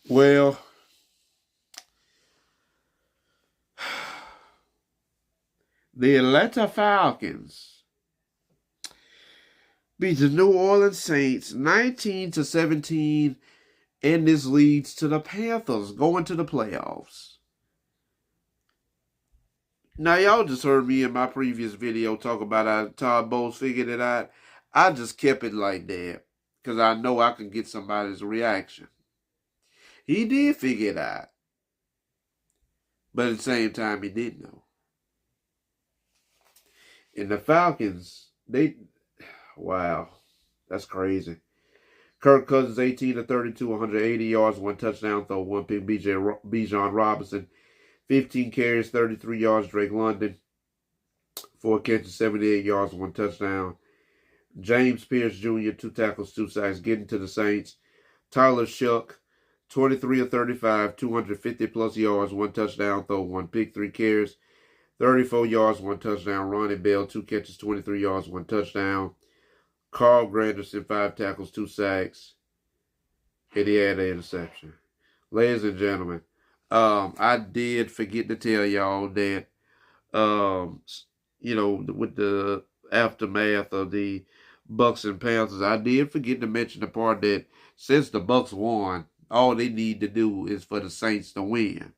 Well, the Atlanta Falcons beat the New Orleans Saints 19-17, and this leads to the Panthers going to the playoffs. Now, y'all just heard me in my previous video talk about how Todd Bowles figured it out. I just kept it like that because I know I can get somebody's reaction. He did figure it out, but at the same time, he didn't know. And the Falcons, wow, that's crazy. Kirk Cousins, 18-32, 180 yards, one touchdown throw, one pick. Bijan Robinson, 15 carries, 33 yards. Drake London, 4 catches, 78 yards, one touchdown. James Pierce Jr., 2 tackles, 2 sacks, getting to the Saints. Tyler Shuck, 23-35, 250-plus yards, one touchdown throw, one pick, 3 carries, 34 yards, one touchdown. Ronnie Bell, 2 catches, 23 yards, one touchdown. Carl Granderson, 5 tackles, 2 sacks, and he had an interception. Ladies and gentlemen, I did forget to tell y'all that, with the aftermath of the Bucks and Panthers, I did forget to mention the part that since the Bucks won, all they need to do is for the Saints to win.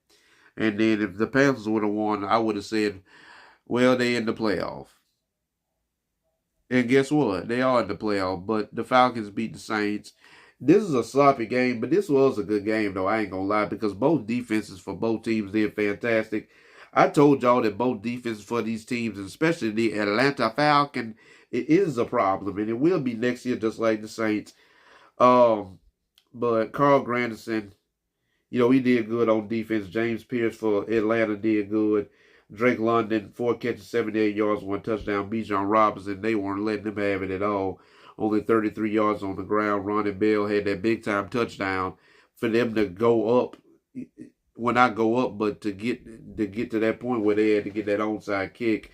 And then if the Panthers would have won, I would have said, well, they in the playoff. And guess what? They are in the playoff, but the Falcons beat the Saints. This is a sloppy game, but this was a good game, though. I ain't going to lie, because both defenses for both teams did fantastic. I told y'all that both defenses for these teams, especially the Atlanta Falcon, it is a problem, and it will be next year just like the Saints. But Carl Granderson, he did good on defense. James Pierce for Atlanta did good. Drake London, 4 catches, 78 yards, 1 touchdown. Bijan Robinson, they weren't letting him have it at all. Only 33 yards on the ground. Ronnie Bell had that big-time touchdown for them to go up. Well, not go up, but to get to that point where they had to get that onside kick.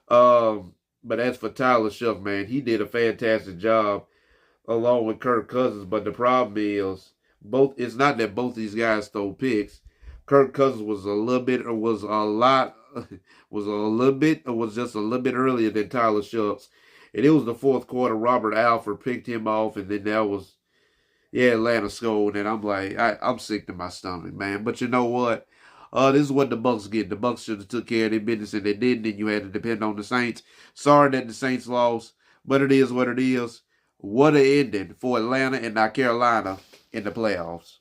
But as for Tyler Shuck, man, he did a fantastic job along with Kirk Cousins. But the problem is, it's not that both these guys stole picks. Kirk Cousins was just a little bit earlier than Tyler Shucks. And it was the fourth quarter. Robert Alford picked him off, and then Atlanta scored. And I'm like, I'm sick to my stomach, man. But you know what? This is what the Bucks get. The Bucks should have took care of their business, and they didn't. And you had to depend on the Saints. Sorry that the Saints lost, but it is what it is. What an ending for Atlanta and North Carolina in the playoffs.